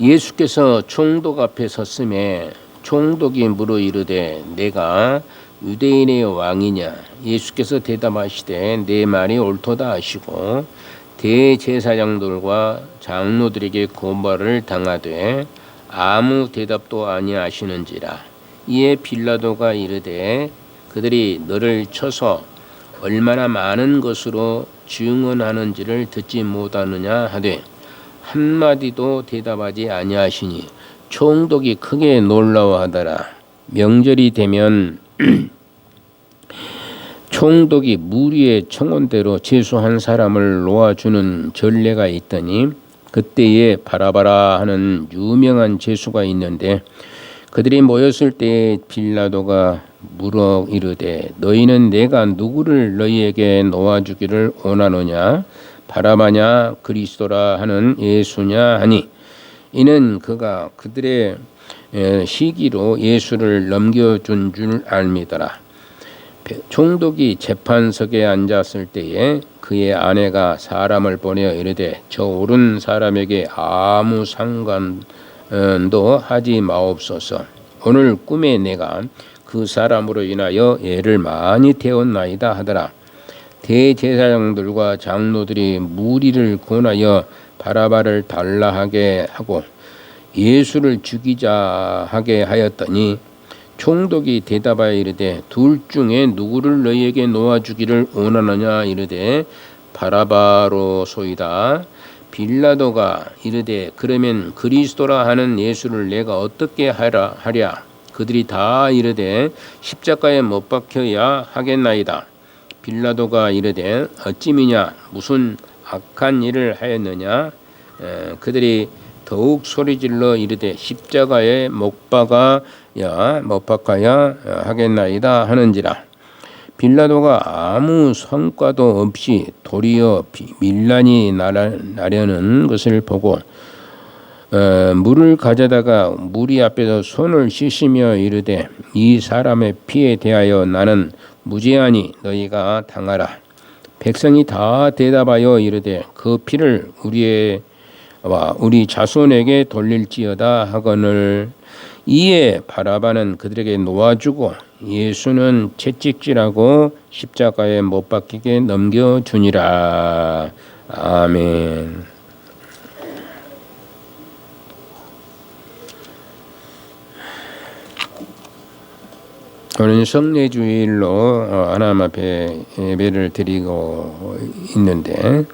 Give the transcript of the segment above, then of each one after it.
예수께서 총독 앞에 섰음에 총독이 물어 이르되 내가 유대인의 왕이냐. 예수께서 대답하시되 내 말이 옳도다 하시고 대제사장들과 장로들에게 고발을 당하되 아무 대답도 아니하시는지라. 이에 빌라도가 이르되 그들이 너를 쳐서 얼마나 많은 것으로 증언하는지를 듣지 못하느냐 하되 한마디도 대답하지 아니하시니 총독이 크게 놀라워하더라. 명절이 되면 총독이 무리의 청원대로 제수한 사람을 놓아주는 전례가 있더니 그때에 바라바라 하는 유명한 제수가 있는데 그들이 모였을 때 빌라도가 물어 이르되 너희는 내가 누구를 너희에게 놓아주기를 원하느냐 바라바냐 그리스도라 하는 예수냐 하니 이는 그가 그들의 시기로 예수를 넘겨준 줄 알미더라. 총독이 재판석에 앉았을 때에 그의 아내가 사람을 보내어 이르되 저 오른 사람에게 아무 상관도 하지 마옵소서. 오늘 꿈에 내가 그 사람으로 인하여 애를 많이 태웠나이다 하더라. 대제사장들과 장로들이 무리를 권하여 바라바를 달라 하게 하고 예수를 죽이자 하게 하였더니 총독이 대답하여 이르되 둘 중에 누구를 너희에게 놓아주기를 원하느냐 이르되 바라바로소이다. 빌라도가 이르되 그러면 그리스도라 하는 예수를 내가 어떻게 하랴. 그들이 다 이르되 십자가에 못 박혀야 하겠나이다. 빌라도가 이르되 어찌미냐 무슨 악한 일을 하였느냐. 그들이 더욱 소리질러 이르되 십자가에 못 박아야 하겠나이다 하는지라. 빌라도가 아무 성과도 없이 도리어 밀란이 나려는 것을 보고 물을 가져다가 무리 앞에서 손을 씻으며 이르되 이 사람의 피에 대하여 나는 무죄하니 너희가 당하라. 백성이 다 대답하여 이르되 그 피를 우리 자손에게 돌릴지어다 하거늘. 이에 바라바는 그들에게 놓아주고 예수는 채찍질하고 십자가에 못 박히게 넘겨주니라. 아멘. 오늘 성례주일로 하나님 앞에 예배를 드리고 있는데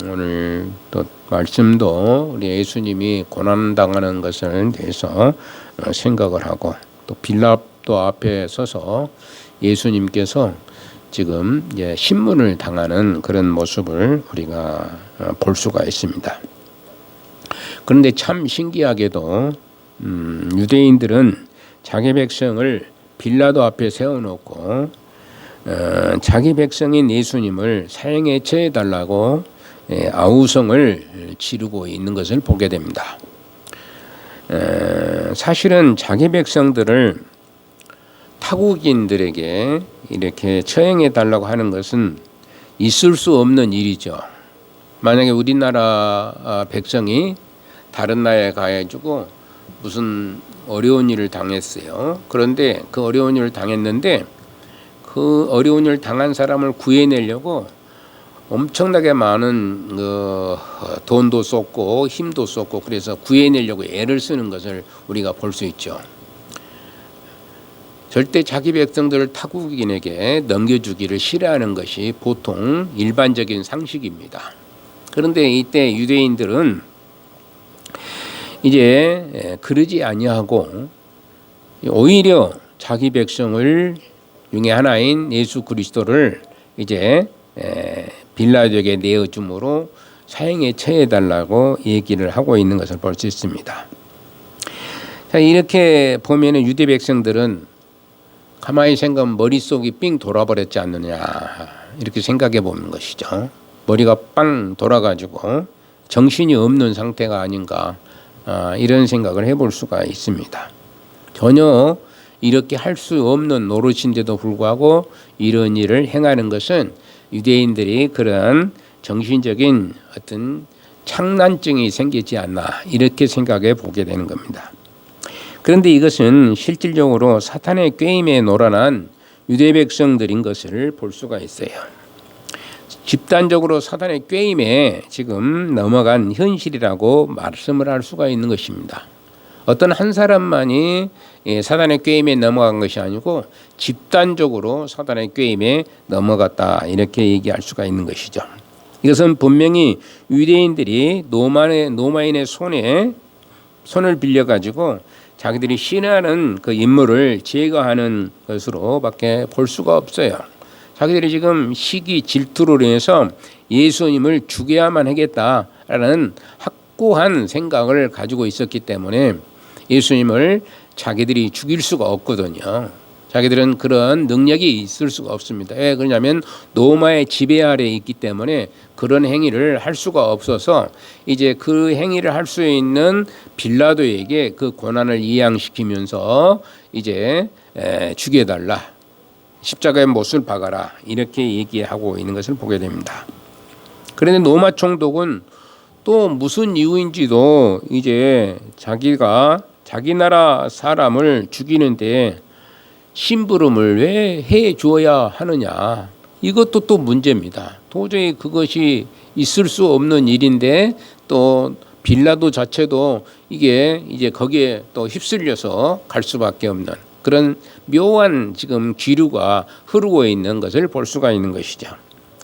오늘 또 말씀도 우리 예수님이 고난당하는 것을 대해서 생각을 하고 또 빌라도 앞에 서서 예수님께서 지금 신문을 당하는 그런 모습을 우리가 볼 수가 있습니다. 그런데 참 신기하게도 유대인들은 자기 백성을 빌라도 앞에 세워놓고 자기 백성인 예수님을 사형에 처해달라고 아우성을 지르고 있는 것을 보게 됩니다. 사실은 자기 백성들을 타국인들에게 이렇게 처형해달라고 하는 것은 있을 수 없는 일이죠. 만약에 우리나라 백성이 다른 나라에 가가지고 무슨 어려운 일을 당했어요. 그런데 그 어려운 일을 당했는데 그 어려운 일을 당한 사람을 구해내려고 엄청나게 많은 돈도 쏟고 힘도 쏟고 그래서 구해내려고 애를 쓰는 것을 우리가 볼 수 있죠. 절대 자기 백성들을 타국인에게 넘겨주기를 싫어하는 것이 보통 일반적인 상식입니다. 그런데 이때 유대인들은 이제 그러지 아니하고 오히려 자기 백성을 중에 하나인 예수 그리스도를 이제 빌라도에게 내어줌으로 사형에 처해달라고 얘기를 하고 있는 것을 볼 수 있습니다. 자, 이렇게 보면 유대 백성들은 가만히 생각하면 머릿속이 삥 돌아버렸지 않느냐 이렇게 생각해 보는 것이죠. 머리가 빵 돌아가지고 정신이 없는 상태가 아닌가 이런 생각을 해볼 수가 있습니다. 전혀 이렇게 할 수 없는 노릇인데도 불구하고 이런 일을 행하는 것은 유대인들이 그런 정신적인 어떤 창난증이 생기지 않나 이렇게 생각해 보게 되는 겁니다. 그런데 이것은 실질적으로 사탄의 꾀임에 노란한 유대 백성들인 것을 볼 수가 있어요. 집단적으로 사탄의 꾀임에 지금 넘어간 현실이라고 말씀을 할 수가 있는 것입니다. 어떤 한 사람만이 사탄의 꾀임에 넘어간 것이 아니고 집단적으로 사탄의 꾀임에 넘어갔다 이렇게 얘기할 수가 있는 것이죠. 이것은 분명히 유대인들이 노마인의 손을 빌려가지고 자기들이 신뢰하는 그 인물을 제거하는 것으로밖에 볼 수가 없어요. 자기들이 지금 시기 질투로 인해서 예수님을 죽여야만 하겠다라는 확고한 생각을 가지고 있었기 때문에 예수님을 자기들이 죽일 수가 없거든요. 자기들은 그런 능력이 있을 수가 없습니다. 왜 그러냐면 로마의 지배 아래에 있기 때문에 그런 행위를 할 수가 없어서 이제 그 행위를 할 수 있는 빌라도에게 그 고난을 이양시키면서 이제 죽여달라, 십자가에 못을 박아라 이렇게 얘기하고 있는 것을 보게 됩니다. 그런데 로마 총독은 또 무슨 이유인지도 이제 자기가 자기 나라 사람을 죽이는데 심부름을 왜 해 줘야 하느냐, 이것도 또 문제입니다. 도저히 그것이 있을 수 없는 일인데 또 빌라도 자체도 이게 이제 거기에 또 휩쓸려서 갈 수밖에 없는 그런 묘한 지금 기류가 흐르고 있는 것을 볼 수가 있는 것이죠.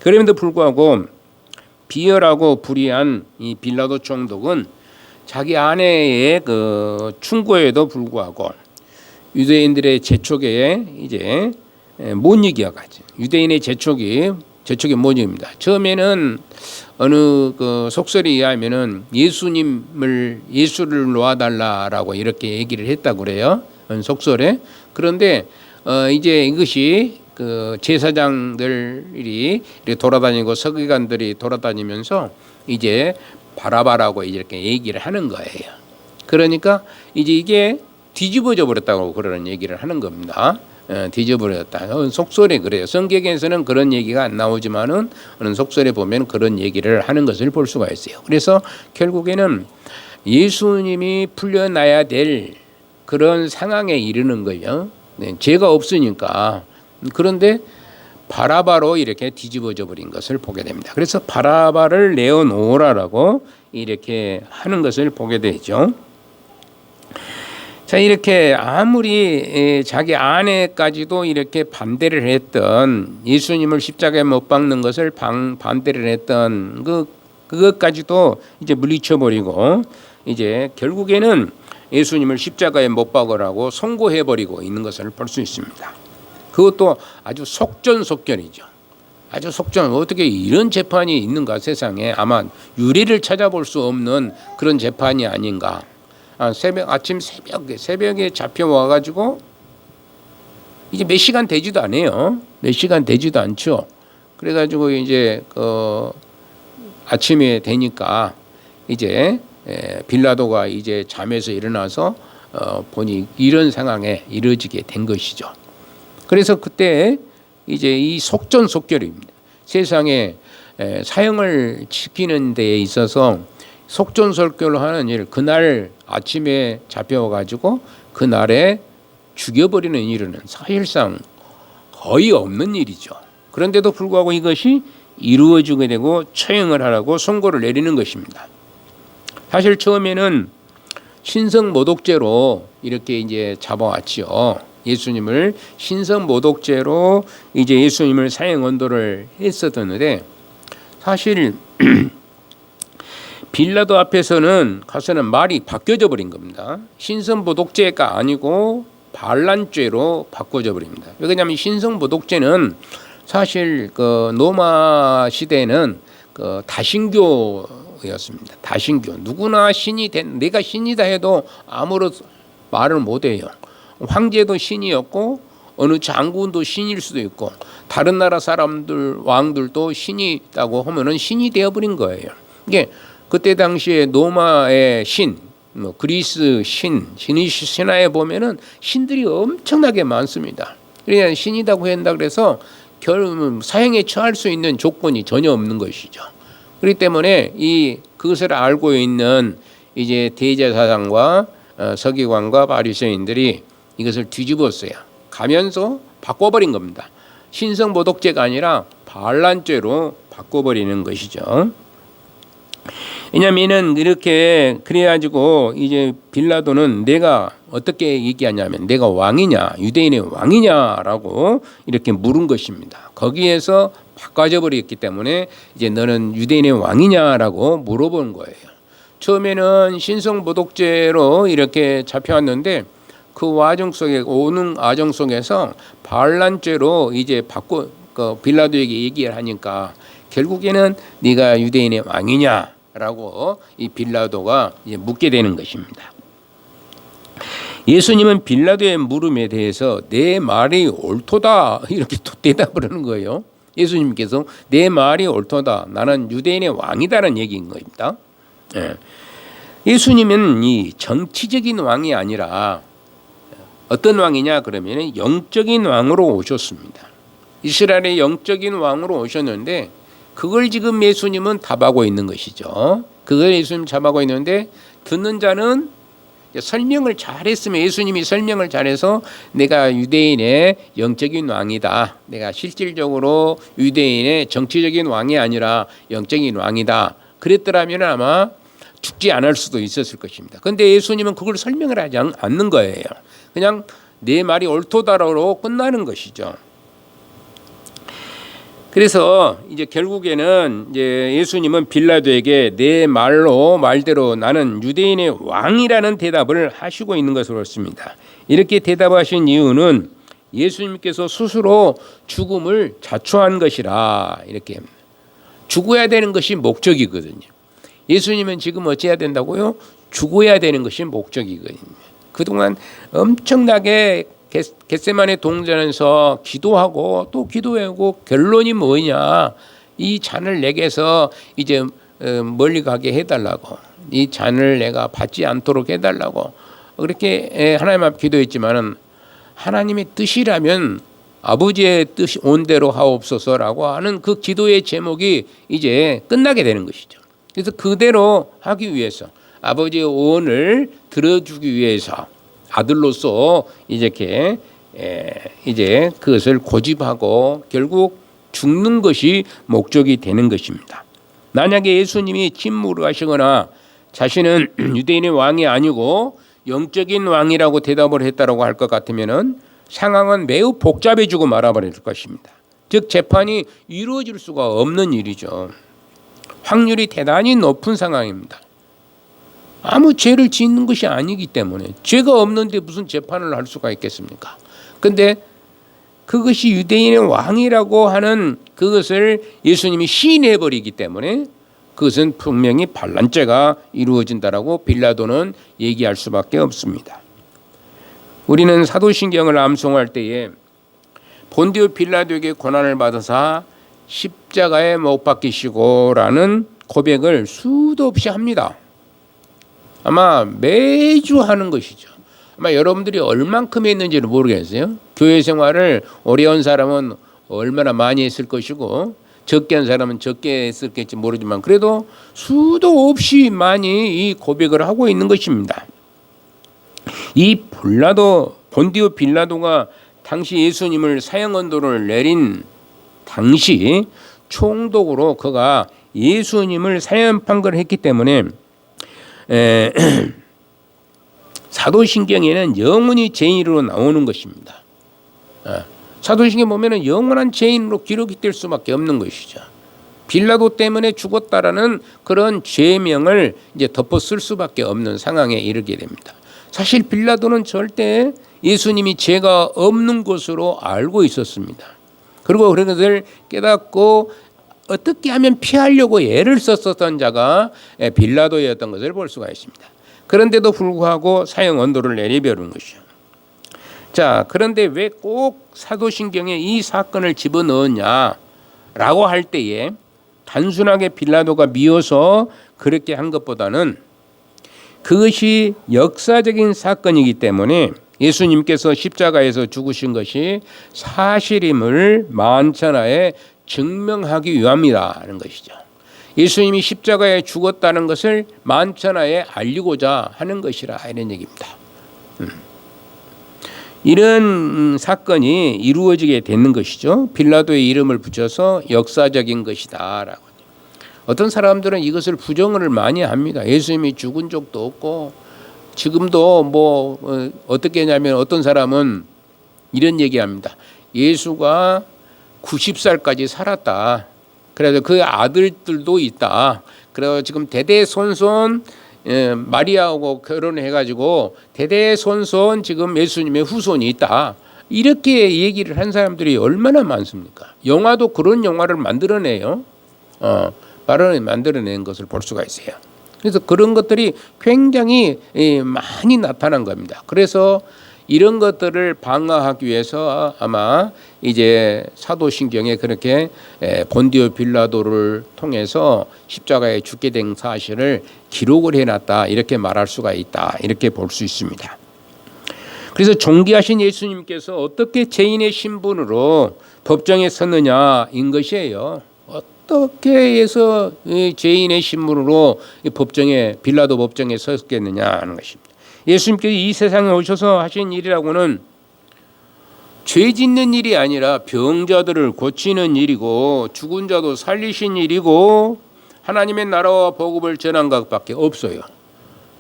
그럼에도 불구하고 비열하고 불의한 이 빌라도 총독은 자기 아내의 그 충고에도 불구하고 유대인들의 재촉에 이제 못 이겨가지. 유대인의 재촉이 못 이깁니다. 처음에는 어느 그 속설에 의하면은 예수를 놓아달라라고 이렇게 얘기를 했다고 그래요. 속설에. 그런데 이제 이것이 그 제사장들이 이렇게 돌아다니고 서기관들이 돌아다니면서 이제 바라바라고 이렇게 얘기를 하는 거예요. 그러니까 이제 이게 뒤집어져 버렸다고 그러는 얘기를 하는 겁니다. 뒤집어졌다. 속설에 그래요. 성경에서는 그런 얘기가 안 나오지만은 어느 속설에 보면 그런 얘기를 하는 것을 볼 수가 있어요. 그래서 결국에는 예수님이 풀려나야 될 그런 상황에 이르는 거예요. 죄가 없으니까. 그런데 바라바로 이렇게 뒤집어져 버린 것을 보게 됩니다. 그래서 바라바를 내어놓으라라고 이렇게 하는 것을 보게 되죠. 자, 이렇게 아무리 자기 아내까지도 이렇게 반대를 했던, 예수님을 십자가에 못 박는 것을 반대를 했던 그것까지도 이제 물리쳐 버리고 이제 결국에는 예수님을 십자가에 못 박으라고 선고해 버리고 있는 것을 볼 수 있습니다. 그것도 아주 속전속결이죠. 아주 어떻게 이런 재판이 있는가, 세상에. 아마 유례를 찾아볼 수 없는 그런 재판이 아닌가. 아침 새벽에 잡혀와 가지고 이제 몇 시간 되지도 않아요. 몇 시간 되지도 않죠. 그래 가지고 이제 아침에 되니까 이제 빌라도가 이제 잠에서 일어나서 보니 이런 상황에 이르지게 된 것이죠. 그래서 그때 이제 이 속전속결입니다. 세상에 사형을 지키는 데에 있어서 속전속결로 하는 일, 그날 아침에 잡혀가지고 그날에 죽여버리는 일은 사실상 거의 없는 일이죠. 그런데도 불구하고 이것이 이루어지게 되고 처형을 하라고 선고를 내리는 것입니다. 사실 처음에는 신성모독죄로 이렇게 이제 잡아왔지요. 예수님을 신성모독죄로 이제 예수님을 사형 언도를 했었는데 사실 빌라도 앞에서는 가서는 말이 바뀌어져 버린 겁니다. 신성모독죄가 아니고 반란죄로 바꿔져 버립니다. 왜냐하면 신성모독죄는 사실 그 로마 시대는 그 다신교였습니다. 다신교. 누구나 내가 신이다 해도 아무런 말을 못해요. 황제도 신이었고 어느 장군도 신일 수도 있고 다른 나라 사람들 왕들도 신이라고 하면은 신이 되어버린 거예요. 이게 그때 당시에 로마의 신, 그리스 신화에 보면은 신들이 엄청나게 많습니다. 그러니까 신이라고 한다 그래서 사형에 처할 수 있는 조건이 전혀 없는 것이죠. 그렇기 때문에 그것을 알고 있는 이제 대제사장과 서기관과 바리새인들이 이것을 뒤집었어요. 가면서 바꿔버린 겁니다. 신성모독죄가 아니라 반란죄로 바꿔버리는 것이죠. 왜냐하면은 이렇게 그래가지고 이제 빌라도는 내가 어떻게 얘기하냐면 내가 왕이냐, 유대인의 왕이냐라고 이렇게 물은 것입니다. 거기에서 바꿔져 버렸기 때문에 이제 너는 유대인의 왕이냐라고 물어본 거예요. 처음에는 신성모독죄로 이렇게 잡혀왔는데 그 오는 과정 속에서 반란죄로 이제 빌라도에게 얘기를 하니까 결국에는 네가 유대인의 왕이냐라고 이 빌라도가 이제 묻게 되는 것입니다. 예수님은 빌라도의 물음에 대해서 내 말이 옳도다 이렇게 또 대답을 하는 거예요. 예수님께서 내 말이 옳도다, 나는 유대인의 왕이다라는 얘기인 겁니다. 예수님은 이 정치적인 왕이 아니라 어떤 왕이냐 그러면 영적인 왕으로 오셨습니다. 이스라엘의 영적인 왕으로 오셨는데 그걸 지금 예수님은 답하고 있는 것이죠. 그걸 예수님 답하고 있는데 듣는 자는 설명을 잘했으면 예수님이 설명을 잘해서 내가 유대인의 영적인 왕이다. 내가 실질적으로 유대인의 정치적인 왕이 아니라 영적인 왕이다. 그랬더라면 아마 죽지 않을 수도 있었을 것입니다. 그런데 예수님은 그걸 설명을 하지 않는 거예요. 그냥 내 말이 옳도다로 끝나는 것이죠. 그래서 이제 결국에는 이제 예수님은 빌라도에게 내 말대로 나는 유대인의 왕이라는 대답을 하시고 있는 것으로 그렇습니다. 이렇게 대답하신 이유는 예수님께서 스스로 죽음을 자초한 것이라 이렇게 죽어야 되는 것이 목적이거든요. 예수님은 지금 어찌해야 된다고요? 죽어야 되는 것이 목적이거든요. 그동안 엄청나게 겟세마네 동전에서 기도하고 또 기도하고 결론이 뭐냐, 이 잔을 내게서 이제 멀리 가게 해달라고, 이 잔을 내가 받지 않도록 해달라고 그렇게 하나님 앞에 기도했지만은 하나님의 뜻이라면 아버지의 뜻이 온 대로 하옵소서라고 하는 그 기도의 제목이 이제 끝나게 되는 것이죠. 그래서 그대로 하기 위해서 아버지의 오언을 들어주기 위해서 아들로서 이렇게 이제 그것을 고집하고 결국 죽는 것이 목적이 되는 것입니다. 만약에 예수님이 침묵하시거나 자신은 유대인의 왕이 아니고 영적인 왕이라고 대답을 했다라고 할 것 같으면은 상황은 매우 복잡해지고 말아버릴 것입니다. 즉 재판이 이루어질 수가 없는 일이죠. 확률이 대단히 높은 상황입니다. 아무 죄를 짓는 것이 아니기 때문에 죄가 없는데 무슨 재판을 할 수가 있겠습니까? 그런데 그것이 유대인의 왕이라고 하는 그것을 예수님이 시인해버리기 때문에 그것은 분명히 반란죄가 이루어진다라고 빌라도는 얘기할 수밖에 없습니다. 우리는 사도신경을 암송할 때에 본디오 빌라도에게 고난을 받으사 십자가에 못 박히시고라는 고백을 수도 없이 합니다. 아마 매주 하는 것이죠. 아마 여러분들이 얼만큼 했는지를 모르겠어요. 교회 생활을 오래 한 사람은 얼마나 많이 했을 것이고 적게 한 사람은 적게 했을지 모르지만 그래도 수도 없이 많이 이 고백을 하고 있는 것입니다. 이 본디오 빌라도가 당시 예수님을 사형 언도를 내린 당시 총독으로 그가 예수님을 사형 판결을 했기 때문에 사도신경에는 영원히 죄인으로 나오는 것입니다. 사도신경 보면은 영원한 죄인으로 기록이 될 수밖에 없는 것이죠. 빌라도 때문에 죽었다라는 그런 죄명을 이제 덮어 쓸 수밖에 없는 상황에 이르게 됩니다. 사실 빌라도는 절대 예수님이 죄가 없는 것으로 알고 있었습니다. 그리고 그런 것을 깨닫고 어떻게 하면 피하려고 애를 썼었던 자가 빌라도였던 것을 볼 수가 있습니다. 그런데도 불구하고 사형 언도를 내려버린 것이죠. 자, 그런데 왜 꼭 사도신경에 이 사건을 집어넣었냐라고 할 때에 단순하게 빌라도가 미워서 그렇게 한 것보다는 그것이 역사적인 사건이기 때문에 예수님께서 십자가에서 죽으신 것이 사실임을 만천하에 증명하기 위함이라는 것이죠. 예수님이 십자가에 죽었다는 것을 만천하에 알리고자 하는 것이라 이런 얘기입니다. 이런 사건이 이루어지게 되는 것이죠. 빌라도의 이름을 붙여서 역사적인 것이다라고. 어떤 사람들은 이것을 부정을 많이 합니다. 예수님이 죽은 적도 없고 지금도 뭐 어떻게 하냐면 어떤 사람은 이런 얘기합니다. 예수가 90살까지 살았다. 그래서 그 아들들도 있다. 그래서 지금 대대손손 마리아하고 결혼해가지고 대대손손 지금 예수님의 후손이 있다. 이렇게 얘기를 한 사람들이 얼마나 많습니까? 영화도 그런 영화를 만들어내요. 만들어낸 것을 볼 수가 있어요. 그래서 그런 것들이 굉장히 많이 나타난 겁니다. 그래서 이런 것들을 방어하기 위해서 아마 이제 사도신경에 그렇게 본디오 빌라도를 통해서 십자가에 죽게 된 사실을 기록을 해놨다 이렇게 말할 수가 있다 이렇게 볼 수 있습니다. 그래서 존귀하신 예수님께서 어떻게 죄인의 신분으로 법정에 섰느냐인 것이에요. 어떻게 해서 죄인의 신분으로 법정에 빌라도 법정에 섰겠느냐 하는 것입니다. 예수님께서 이 세상에 오셔서 하신 일이라고는 죄 짓는 일이 아니라 병자들을 고치는 일이고 죽은 자도 살리신 일이고 하나님의 나라와 복음을 전한 것밖에 없어요.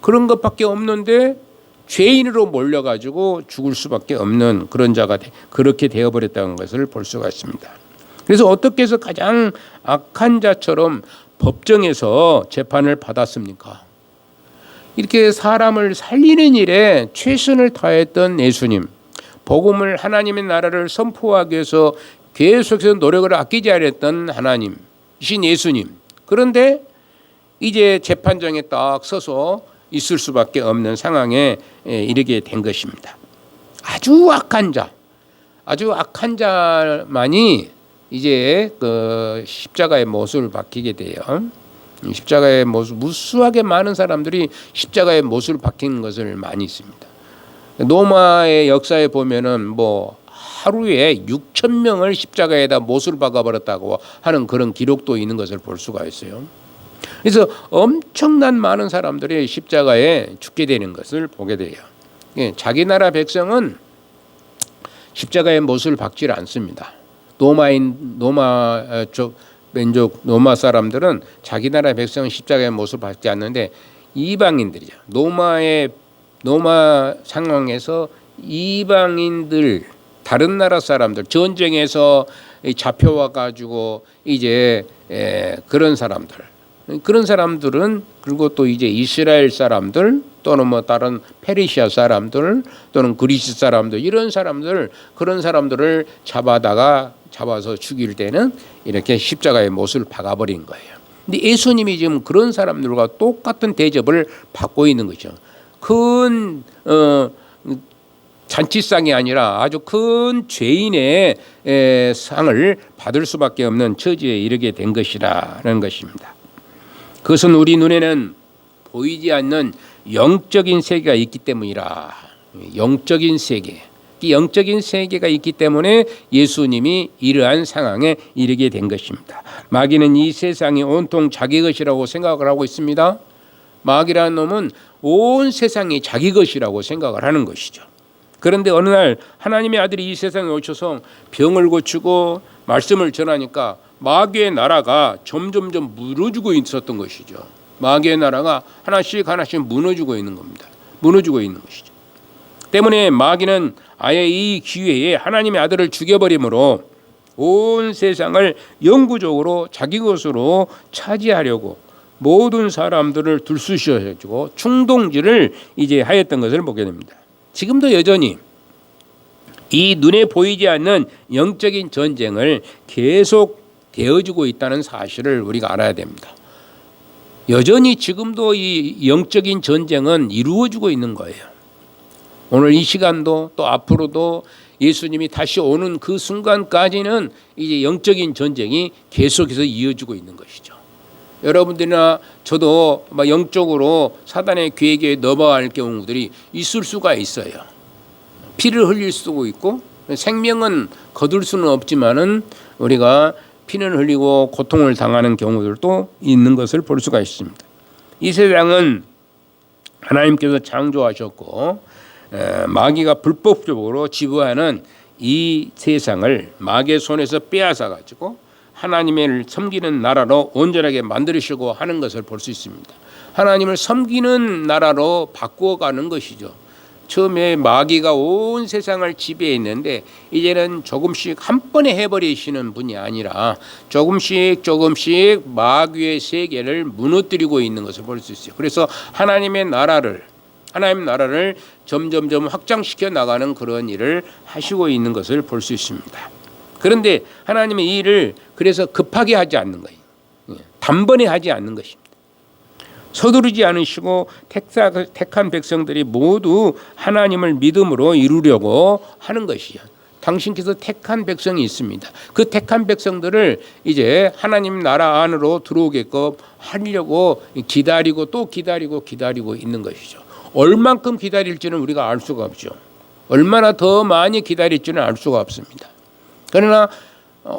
그런 것밖에 없는데 죄인으로 몰려가지고 죽을 수밖에 없는 그런 자가 그렇게 되어버렸다는 것을 볼 수가 있습니다. 그래서 어떻게 해서 가장 악한 자처럼 법정에서 재판을 받았습니까? 이렇게 사람을 살리는 일에 최선을 다했던 예수님, 복음을 하나님의 나라를 선포하기 위해서 계속해서 노력을 아끼지 않았던 하나님이신 예수님. 그런데 이제 재판장에 딱 서서 있을 수밖에 없는 상황에 이르게 된 것입니다. 아주 악한 자만이 이제 그 십자가의 못을 박히게 돼요. 십자가의 못을 무수하게 많은 사람들이 십자가의 못을 박히는 것을 많이 있습니다. 로마의 역사에 보면은 뭐 하루에 6,000명을 십자가에다 못을 박아버렸다고 하는 그런 기록도 있는 것을 볼 수가 있어요. 그래서 엄청난 많은 사람들이 십자가에 죽게 되는 것을 보게 돼요. 자기 나라 백성은 십자가의 못을 박지 않습니다. 로마 사람들은 자기 나라 백성은 십자가의 못을 박지 않는데 이방인들이죠. 로마 상황에서 이방인들 다른 나라 사람들 전쟁에서 잡혀와 가지고 이제 그런 사람들은 그리고 또 이제 이스라엘 사람들 또는 뭐 다른 페르시아 사람들 또는 그리스 사람들 이런 사람들 그런 사람들을 잡아서 죽일 때는 이렇게 십자가의 못을 박아버린 거예요. 근데 예수님이 지금 그런 사람들과 똑같은 대접을 받고 있는 거죠. 큰 잔치상이 아니라 아주 큰 죄인의 상을 받을 수밖에 없는 처지에 이르게 된 것이라는 것입니다. 그것은 우리 눈에는 보이지 않는 영적인 세계가 있기 때문이라. 영적인 세계. 이 영적인 세계가 있기 때문에 예수님이 이러한 상황에 이르게 된 것입니다. 마귀는 이 세상이 온통 자기 것이라고 생각을 하고 있습니다. 마귀라는 놈은 온 세상이 자기 것이라고 생각을 하는 것이죠. 그런데 어느 날 하나님의 아들이 이 세상에 오셔서 병을 고치고 말씀을 전하니까 마귀의 나라가 점점점 무너지고 있었던 것이죠. 마귀의 나라가 하나씩 무너지고 있는 겁니다. 무너지고 있는 것이죠. 때문에 마귀는 아예 이 기회에 하나님의 아들을 죽여버림으로 온 세상을 영구적으로 자기 것으로 차지하려고 모든 사람들을 들쑤셔가지고 충동질을 이제 하였던 것을 보게 됩니다. 지금도 여전히 이 눈에 보이지 않는 영적인 전쟁을 계속 되어지고 있다는 사실을 우리가 알아야 됩니다. 여전히 지금도 이 영적인 전쟁은 이루어지고 있는 거예요. 오늘 이 시간도 또 앞으로도 예수님이 다시 오는 그 순간까지는 이제 영적인 전쟁이 계속해서 이어지고 있는 것이죠. 여러분들이나 저도 영적으로 사단의 계획에 넘어갈 경우들이 있을 수가 있어요. 피를 흘릴 수도 있고 생명은 거둘 수는 없지만은 우리가 피는 흘리고 고통을 당하는 경우들도 있는 것을 볼 수가 있습니다. 이 세상은 하나님께서 창조하셨고 마귀가 불법적으로 지배하는 이 세상을 마귀의 손에서 빼앗아 가지고 하나님을 섬기는 나라로 온전하게 만들으시고 하는 것을 볼 수 있습니다. 하나님을 섬기는 나라로 바꾸어가는 것이죠. 처음에 마귀가 온 세상을 지배했는데 이제는 조금씩 한 번에 해버리시는 분이 아니라 조금씩 마귀의 세계를 무너뜨리고 있는 것을 볼 수 있어요. 그래서 하나님 나라를 점점점 확장시켜 나가는 그런 일을 하시고 있는 것을 볼 수 있습니다. 그런데 하나님의 이 일을 그래서 급하게 하지 않는 거예요. 단번에 하지 않는 것입니다. 서두르지 않으시고 택한 백성들이 모두 하나님을 믿음으로 이루려고 하는 것이요. 당신께서 택한 백성이 있습니다. 그 택한 백성들을 이제 하나님 나라 안으로 들어오게끔 하려고 기다리고 또 기다리고 있는 것이죠. 얼만큼 기다릴지는 우리가 알 수가 없죠. 얼마나 더 많이 기다릴지는 알 수가 없습니다. 그러나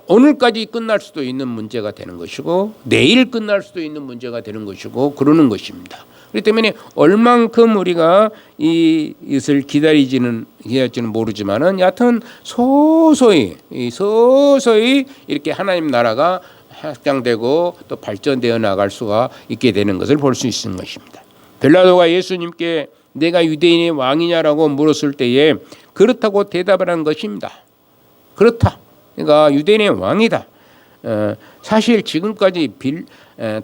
오늘까지 끝날 수도 있는 문제가 되는 것이고 내일 끝날 수도 있는 문제가 되는 것이고 그러는 것입니다. 그렇기 때문에 얼만큼 우리가 이것을 기다릴지는 모르지만은 여하튼 서서히 이렇게 하나님 나라가 확장되고 또 발전되어 나갈 수가 있게 되는 것을 볼 수 있는 것입니다. 빌라도가 예수님께 내가 유대인의 왕이냐라고 물었을 때에 그렇다고 대답을 한 것입니다. 그렇다. 그러니까 유대인의 왕이다. 사실 지금까지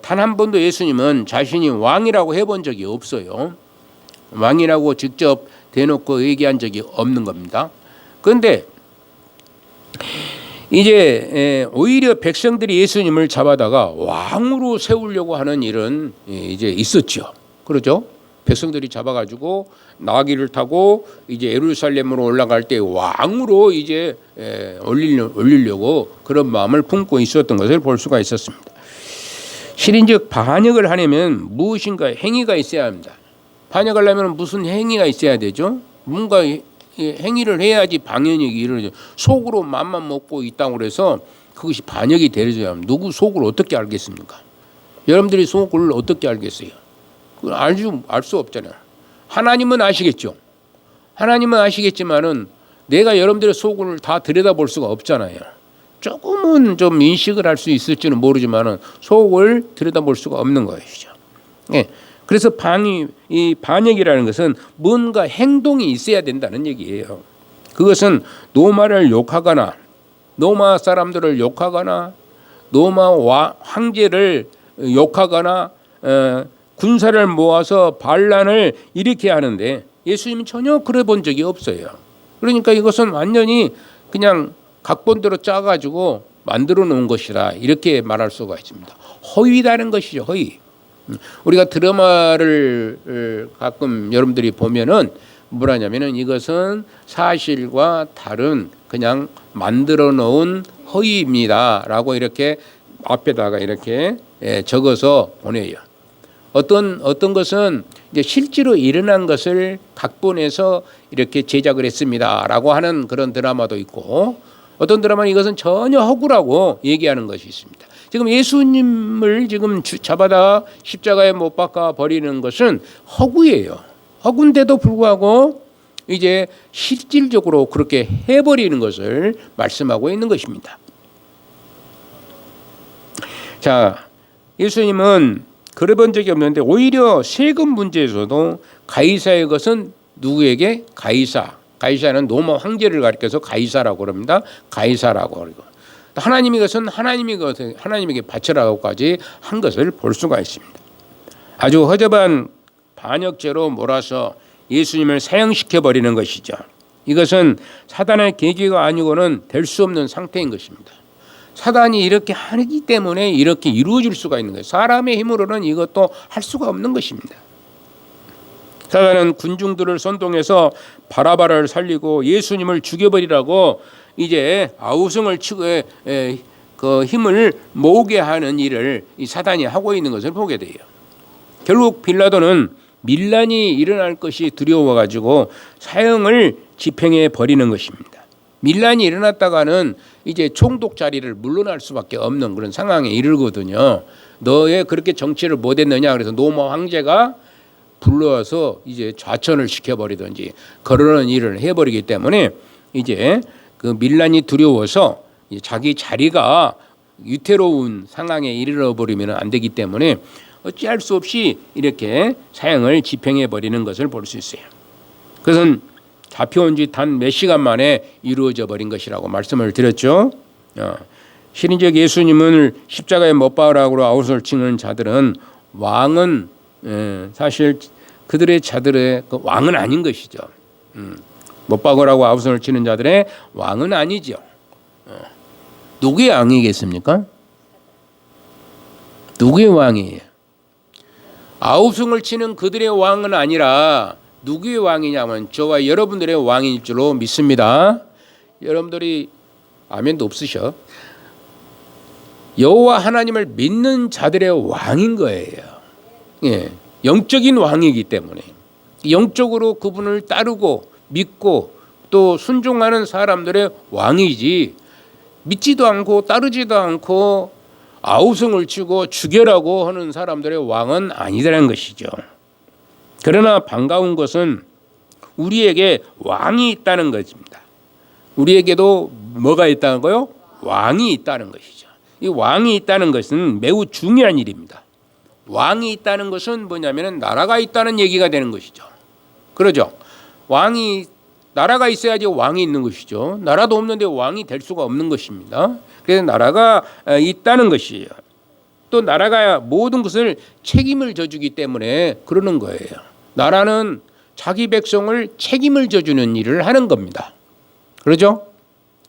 단 한 번도 예수님은 자신이 왕이라고 해본 적이 없어요. 왕이라고 직접 대놓고 얘기한 적이 없는 겁니다. 그런데 이제 오히려 백성들이 예수님을 잡아다가 왕으로 세우려고 하는 일은 이제 있었죠. 그렇죠? 백성들이 잡아가지고 나귀를 타고 이제 예루살렘으로 올라갈 때 왕으로 이제 올리려고 그런 마음을 품고 있었던 것을 볼 수가 있었습니다. 실인즉 반역을 하려면 무엇인가 행위가 있어야 합니다. 반역하려면 무슨 행위가 있어야 되죠? 뭔가 행위를 해야지 방역이 이루어져. 속으로 맘만 먹고 있다고 그래서 그것이 반역이 되려야 합니다. 누구 속을 어떻게 알겠습니까? 여러분들이 속을 어떻게 알겠어요? 알 수 없잖아요. 하나님은 아시겠죠. 하나님은 아시겠지만은 내가 여러분들의 속을 다 들여다볼 수가 없잖아요. 조금은 좀 인식을 할 수 있을지는 모르지만은 속을 들여다볼 수가 없는 것이죠. 예. 그래서 이 반역이라는 것은 뭔가 행동이 있어야 된다는 얘기예요. 그것은 노마를 욕하거나 노마 사람들을 욕하거나 노마 황제를 욕하거나 군사를 모아서 반란을 일으키게 하는데 예수님은 전혀 그래 본 적이 없어요. 그러니까 이것은 완전히 그냥 각본대로 짜가지고 만들어 놓은 것이다 이렇게 말할 수가 있습니다. 허위라는 것이죠. 허위. 우리가 드라마를 가끔 여러분들이 보면은 뭐라냐면은 이것은 사실과 다른 그냥 만들어 놓은 허위입니다라고 이렇게 앞에다가 이렇게 적어서 보내요. 어떤 것은 이제 실제로 일어난 것을 각본해서 이렇게 제작을 했습니다라고 하는 그런 드라마도 있고 어떤 드라마는 이것은 전혀 허구라고 얘기하는 것이 있습니다. 지금 예수님을 지금 잡아다 십자가에 못 박아 버리는 것은 허구예요. 허구인데도 불구하고 이제 실질적으로 그렇게 해버리는 것을 말씀하고 있는 것입니다. 자, 예수님은 그래 본 적이 없는데 오히려 세금 문제에서도 가이사의 것은 누구에게? 가이사는 로마 황제를 가리켜서 가이사라고 합니다. 가이사라고 그러고 하나님의 것은 하나님에게 바치라고까지 한 것을 볼 수가 있습니다. 아주 허접한 반역죄로 몰아서 예수님을 사형시켜 버리는 것이죠. 이것은 사단의 계기가 아니고는 될 수 없는 상태인 것입니다. 사단이 이렇게 하기 때문에 이렇게 이루어질 수가 있는 거예요. 사람의 힘으로는 이것도 할 수가 없는 것입니다. 사단은 군중들을 선동해서 바라바를 살리고 예수님을 죽여버리라고 이제 아우성을 치고 그 힘을 모으게 하는 일을 이 사단이 하고 있는 것을 보게 돼요. 결국 빌라도는 밀란이 일어날 것이 두려워가지고 사형을 집행해 버리는 것입니다. 밀란이 일어났다가는 이제 총독 자리를 물러날 수밖에 없는 그런 상황에 이르거든요. 너의 그렇게 정치를 못했느냐 그래서 로마 황제가 불러와서 이제 좌천을 시켜버리든지 그러는 일을 해버리기 때문에 이제 그 밀란이 두려워서 자기 자리가 위태로운 상황에 이르러버리면 안 되기 때문에 어찌할 수 없이 이렇게 사형을 집행해 버리는 것을 볼 수 있어요. 그것은 잡혀온 지 단 몇 시간 만에 이루어져 버린 것이라고 말씀을 드렸죠. 신인적 예수님을 십자가에 못 박으라고 아웃을 치는 자들은 왕은 사실 그들의 자들의 그 왕은 아닌 것이죠. 못 박으라고 아웃을 치는 자들의 왕은 아니죠. 누구의 왕이겠습니까? 누구의 왕이에요? 아웃을 치는 그들의 왕은 아니라 누구의 왕이냐면 저와 여러분들의 왕일 줄로 믿습니다. 여러분들이 아멘도 없으셔. 여호와 하나님을 믿는 자들의 왕인 거예요. 예, 영적인 왕이기 때문에 영적으로 그분을 따르고 믿고 또 순종하는 사람들의 왕이지 믿지도 않고 따르지도 않고 아우성을 치고 죽여라고 하는 사람들의 왕은 아니라는 것이죠. 그러나 반가운 것은 우리에게 왕이 있다는 것입니다. 우리에게도 뭐가 있다는 거요? 왕이 있다는 것이죠. 이 왕이 있다는 것은 매우 중요한 일입니다. 왕이 있다는 것은 뭐냐면 나라가 있다는 얘기가 되는 것이죠. 그러죠. 나라가 있어야지 왕이 있는 것이죠. 나라도 없는데 왕이 될 수가 없는 것입니다. 그래서 나라가 있다는 것이에요. 또 나라가 모든 것을 책임을 져주기 때문에 그러는 거예요. 나라는 자기 백성을 책임을 져주는 일을 하는 겁니다. 그러죠?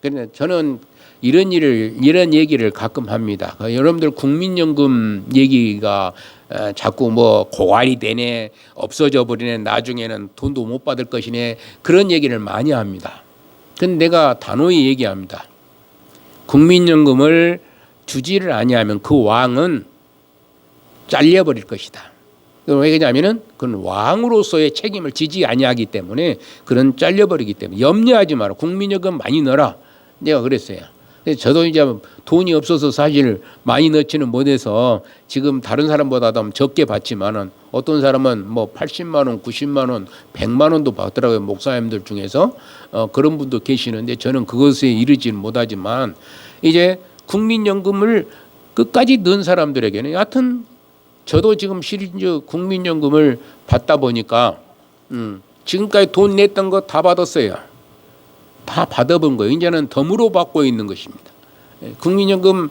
그런데 저는 이런 얘기를 가끔 합니다. 여러분들 국민연금 얘기가 자꾸 뭐 고갈이 되네, 없어져 버리네, 나중에는 돈도 못 받을 것이네 그런 얘기를 많이 합니다. 근데 내가 단호히 얘기합니다. 국민연금을 주지를 아니하면 그 왕은 잘려버릴 것이다. 왜 그러냐면은 그건 왕으로서의 책임을 지지 아니하기 때문에 그런 잘려버리기 때문에 염려하지 마라. 국민연금 많이 넣어라. 내가 그랬어요. 저도 이제 돈이 없어서 사실 많이 넣지는 못해서 지금 다른 사람보다도 적게 받지만은 어떤 사람은 뭐 80만 원, 90만 원, 100만 원도 받더라고요. 목사님들 중에서 그런 분도 계시는데 저는 그것에 이르지는 못하지만 이제 국민연금을 끝까지 넣은 사람들에게는 여하튼 저도 지금 실제 국민연금을 받다 보니까 지금까지 돈 냈던 거 다 받았어요. 다 받아본 거예요. 이제는 덤으로 받고 있는 것입니다. 국민연금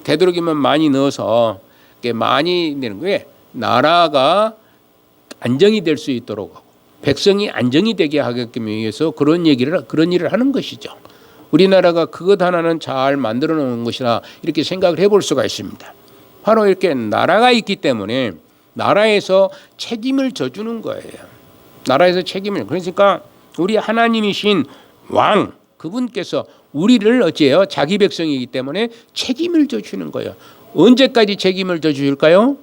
되도록이면 많이 넣어서 많이 내는 거예요. 나라가 안정이 될 수 있도록 하고 백성이 안정이 되게 하기 위해서 그런 일을 하는 것이죠. 우리나라가 그것 하나는 잘 만들어 놓은 것이라 이렇게 생각을 해볼 수가 있습니다. 바로 이렇게 나라가 있기 때문에 나라에서 책임을 져주는 거예요. 나라에서 책임을. 그러니까 우리 하나님이신 왕 그분께서 우리를 어찌해요? 자기 백성이기 때문에 책임을 져주는 거예요. 언제까지 책임을 져주실까요?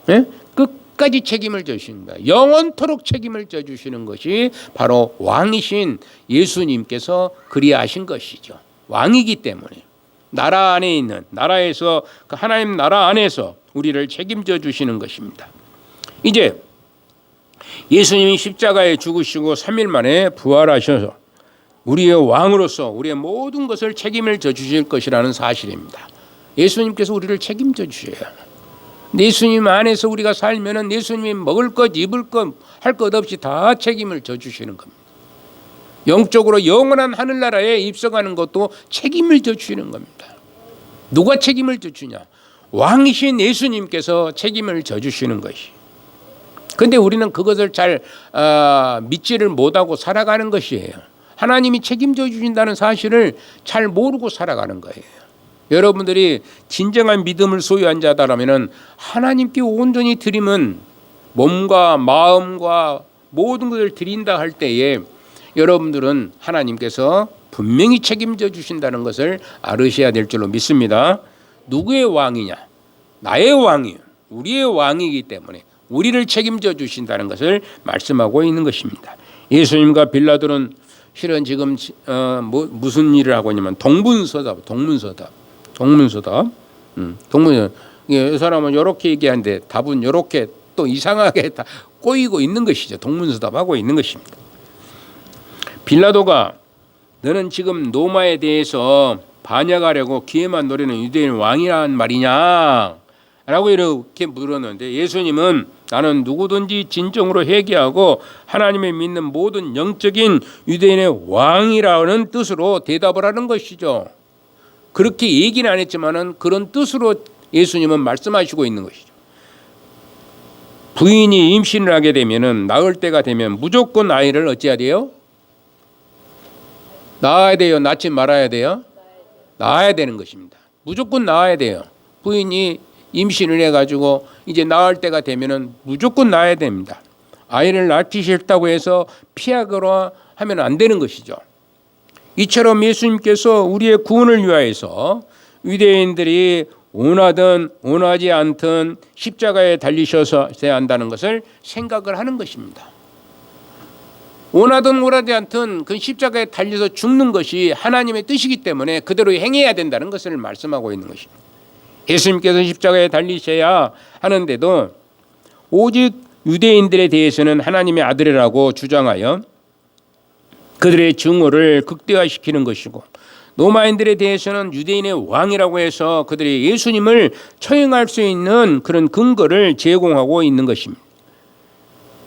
네? 끝까지 책임을 져주시는 거예요. 영원토록 책임을 져주시는 것이 바로 왕이신 예수님께서 그리하신 것이죠. 왕이기 때문에 나라 안에 있는 나라에서 그 하나님 나라 안에서 우리를 책임져 주시는 것입니다. 이제 예수님이 십자가에 죽으시고 3일 만에 부활하셔서 우리의 왕으로서 우리의 모든 것을 책임을 져 주실 것이라는 사실입니다. 예수님께서 우리를 책임져 주셔요. 예수님 안에서 우리가 살면은 예수님이 먹을 것, 입을 것, 할 것 없이 다 책임을 져 주시는 겁니다. 영적으로 영원한 하늘나라에 입성하는 것도 책임을 져 주시는 겁니다. 누가 책임을 져 주냐? 왕이신 예수님께서 책임을 져 주시는 것이. 그런데 우리는 그것을 잘 믿지를 못하고 살아가는 것이에요. 하나님이 책임져 주신다는 사실을 잘 모르고 살아가는 거예요. 여러분들이 진정한 믿음을 소유한 자다라면 하나님께 온전히 드리면 몸과 마음과 모든 것을 드린다 할 때에 여러분들은 하나님께서 분명히 책임져 주신다는 것을 알으셔야 될 줄로 믿습니다. 누구의 왕이냐? 나의 왕이요. 우리의 왕이기 때문에 우리를 책임져 주신다는 것을 말씀하고 있는 것입니다. 예수님과 빌라도는 실은 지금 무슨 일을 하고 있냐면 동문서답. 이 사람은 이렇게 얘기하는데 답은 이렇게 또 이상하게 다 꼬이고 있는 것이죠. 동문서답하고 있는 것입니다. 빌라도가 너는 지금 로마에 대해서 반역하려고 기회만 노리는 유대인 왕이란 말이냐? 라고 이렇게 물었는데 예수님은 나는 누구든지 진정으로 회개하고 하나님을 믿는 모든 영적인 유대인의 왕이라는 뜻으로 대답을 하는 것이죠. 그렇게 얘기는 안 했지만은 그런 뜻으로 예수님은 말씀하시고 있는 것이죠. 부인이 임신을 하게 되면은 낳을 때가 되면 무조건 아이를 어찌해야 돼요? 낳아야 돼요? 낳지 말아야 돼요? 낳아야 되는 것입니다. 무조건 낳아야 돼요. 부인이 임신을 해가지고 이제 낳을 때가 되면은 무조건 낳아야 됩니다. 아이를 낳기 싫다고 해서 피하거나 하면 안 되는 것이죠. 이처럼 예수님께서 우리의 구원을 위하여서 유대인들이 원하든 원하지 않든 십자가에 달리셔야 한다는 것을 생각을 하는 것입니다. 원하든 원하지 않든 그 십자가에 달려서 죽는 것이 하나님의 뜻이기 때문에 그대로 행해야 된다는 것을 말씀하고 있는 것입니다. 예수님께서 십자가에 달리셔야 하는데도 오직 유대인들에 대해서는 하나님의 아들이라고 주장하여 그들의 증오를 극대화시키는 것이고 로마인들에 대해서는 유대인의 왕이라고 해서 그들이 예수님을 처형할 수 있는 그런 근거를 제공하고 있는 것입니다.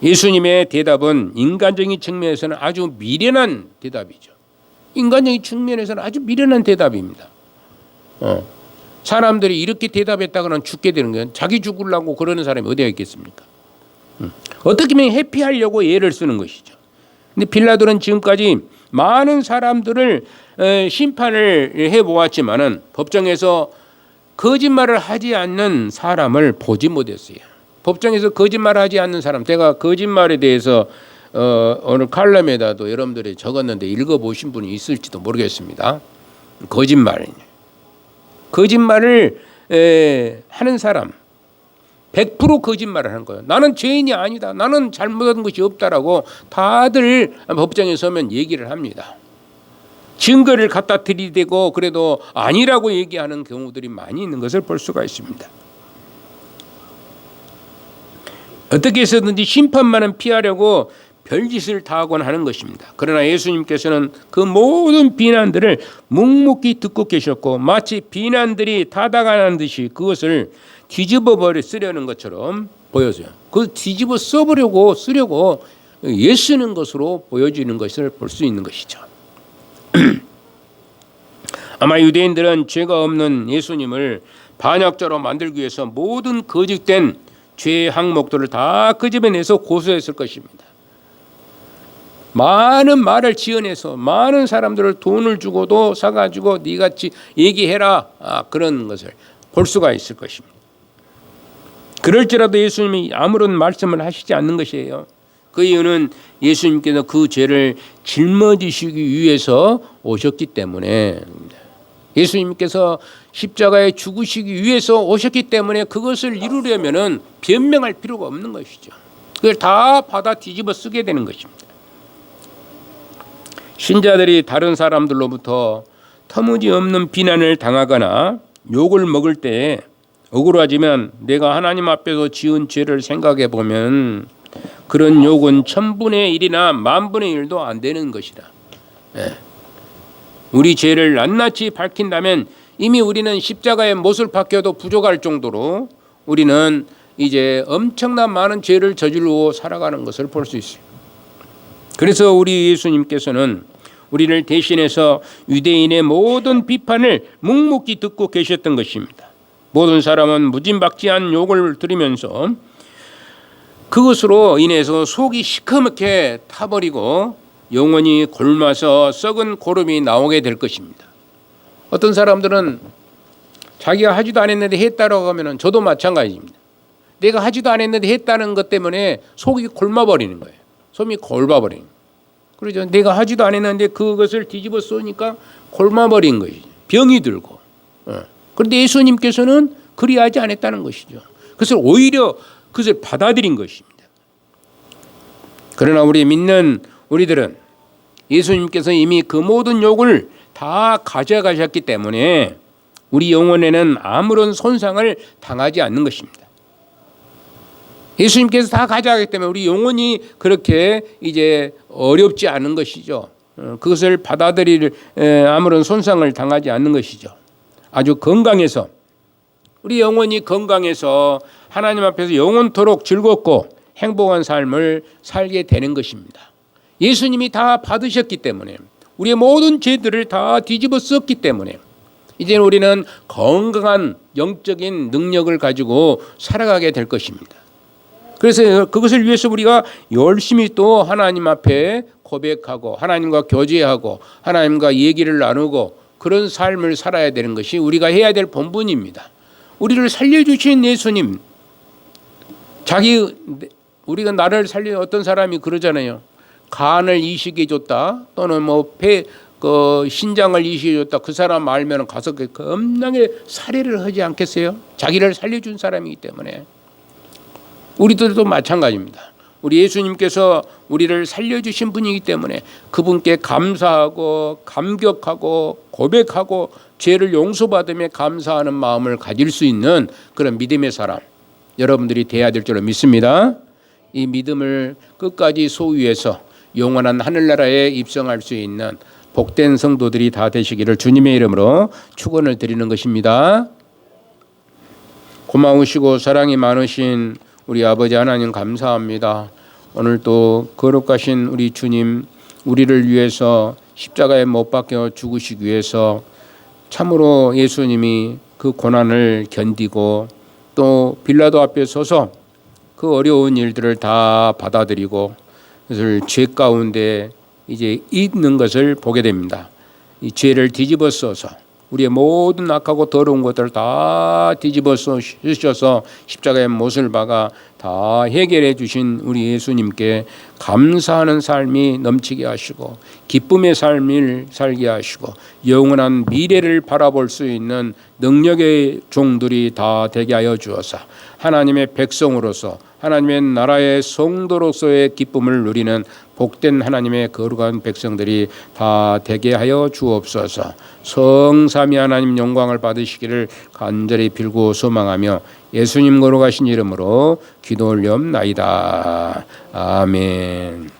예수님의 대답은 인간적인 측면에서는 아주 미련한 대답이죠. 인간적인 측면에서는 아주 미련한 대답입니다. 사람들이 이렇게 대답했다가는 죽게 되는 거예요. 자기 죽으려고 그러는 사람이 어디가 있겠습니까? 어떻게 보면 회피하려고 예를 쓰는 것이죠. 근데 빌라도는 지금까지 많은 사람들을 심판을 해보았지만은 법정에서 거짓말을 하지 않는 사람을 보지 못했어요. 법정에서 거짓말하지 않는 사람, 제가 거짓말에 대해서 오늘 칼럼에다도 여러분들이 적었는데 읽어보신 분이 있을지도 모르겠습니다. 거짓말을 하는 사람 100% 거짓말을 하는 거예요. 나는 죄인이 아니다. 나는 잘못한 것이 없다라고 다들 법정에 서면 얘기를 합니다. 증거를 갖다 들이대고 그래도 아니라고 얘기하는 경우들이 많이 있는 것을 볼 수가 있습니다. 어떻게 해서든지 심판만은 피하려고 별짓을 다 하곤 하는 것입니다. 그러나 예수님께서는 그 모든 비난들을 묵묵히 듣고 계셨고 마치 비난들이 타당하는 듯이 그것을 뒤집어 쓰려는 것처럼 보여져요. 그 뒤집어 쓰려고 애쓰는 것으로 보여지는 것을 볼 수 있는 것이죠. 아마 유대인들은 죄가 없는 예수님을 반역자로 만들기 위해서 모든 거짓된 죄의 항목들을 다 끄집어내서 고소했을 것입니다. 많은 말을 지어내서 많은 사람들을 돈을 주고도 사가지고 네가 얘기해라 그런 것을 볼 수가 있을 것입니다. 그럴지라도 예수님이 아무런 말씀을 하시지 않는 것이에요. 그 이유는 예수님께서 그 죄를 짊어지시기 위해서 오셨기 때문에 예수님께서 십자가에 죽으시기 위해서 오셨기 때문에 그것을 이루려면은 변명할 필요가 없는 것이죠. 그걸 다 받아 뒤집어 쓰게 되는 것입니다. 신자들이 다른 사람들로부터 터무니없는 비난을 당하거나 욕을 먹을 때 억울하지만 내가 하나님 앞에서 지은 죄를 생각해 보면 그런 욕은 1000분의 1이나 10,000분의 1도 안 되는 것이다. 우리 죄를 낱낱이 밝힌다면 이미 우리는 십자가에 못을 박혀도 부족할 정도로 우리는 이제 엄청난 많은 죄를 저지르고 살아가는 것을 볼 수 있어요. 그래서 우리 예수님께서는 우리를 대신해서 유대인의 모든 비판을 묵묵히 듣고 계셨던 것입니다. 모든 사람은 무진박지한 욕을 들으면서 그것으로 인해서 속이 시커멓게 타버리고 영원히 굶어서 썩은 고름이 나오게 될 것입니다. 어떤 사람들은 자기가 하지도 않았는데 했다라고 하면 저도 마찬가지입니다. 내가 하지도 않았는데 했다는 것 때문에 속이 굶어버리는 거예요. 속이 골봐버리는 거예요. 그러죠. 내가 하지도 않았는데 그것을 뒤집어 쏘니까 굶어버린 것이죠. 병이 들고. 그런데 예수님께서는 그리하지 않았다는 것이죠. 그래서 오히려 그것을 받아들인 것입니다. 그러나 우리 믿는 우리들은 예수님께서 이미 그 모든 욕을 다 가져가셨기 때문에 우리 영혼에는 아무런 손상을 당하지 않는 것입니다. 예수님께서 다 가져가기 때문에 우리 영혼이 그렇게 이제 어렵지 않은 것이죠. 그것을 받아들일 아무런 손상을 당하지 않는 것이죠. 아주 건강해서 우리 영혼이 건강해서 하나님 앞에서 영원토록 즐겁고 행복한 삶을 살게 되는 것입니다. 예수님이 다 받으셨기 때문에 우리의 모든 죄들을 다 뒤집어 썼기 때문에 이제 우리는 건강한 영적인 능력을 가지고 살아가게 될 것입니다. 그래서 그것을 위해서 우리가 열심히 또 하나님 앞에 고백하고 하나님과 교제하고 하나님과 얘기를 나누고 그런 삶을 살아야 되는 것이 우리가 해야 될 본분입니다. 우리를 살려주신 예수님, 우리가 나를 살려 어떤 사람이 그러잖아요. 간을 이식해 줬다 또는 신장을 이식해 줬다. 그 사람 알면 가서 겁나게 살해를 하지 않겠어요? 자기를 살려준 사람이기 때문에. 우리들도 마찬가지입니다. 우리 예수님께서 우리를 살려주신 분이기 때문에 그분께 감사하고 감격하고 고백하고 죄를 용서받으며 감사하는 마음을 가질 수 있는 그런 믿음의 사람 여러분들이 돼야 될 줄로 믿습니다. 이 믿음을 끝까지 소유해서 영원한 하늘나라에 입성할 수 있는 복된 성도들이 다 되시기를 주님의 이름으로 축원을 드리는 것입니다. 고마우시고 사랑이 많으신 우리 아버지 하나님 감사합니다. 오늘 또 거룩하신 우리 주님 우리를 위해서 십자가에 못 박혀 죽으시기 위해서 참으로 예수님이 그 고난을 견디고 또 빌라도 앞에 서서 그 어려운 일들을 다 받아들이고 그것을 죄 가운데 이제 있는 것을 보게 됩니다. 이 죄를 뒤집어 써서 우리의 모든 악하고 더러운 것들을 다 뒤집어 쓰셔서 십자가의 못을 박아 다 해결해 주신 우리 예수님께 감사하는 삶이 넘치게 하시고 기쁨의 삶을 살게 하시고 영원한 미래를 바라볼 수 있는 능력의 종들이 다 되게 하여 주어서 하나님의 백성으로서 하나님의 나라의 성도로서의 기쁨을 누리는 복된 하나님의 거룩한 백성들이 다 되게 하여 주옵소서. 성삼위 하나님 영광을 받으시기를 간절히 빌고 소망하며 예수님 거룩하신 이름으로 기도 올리옵나이다. 아멘.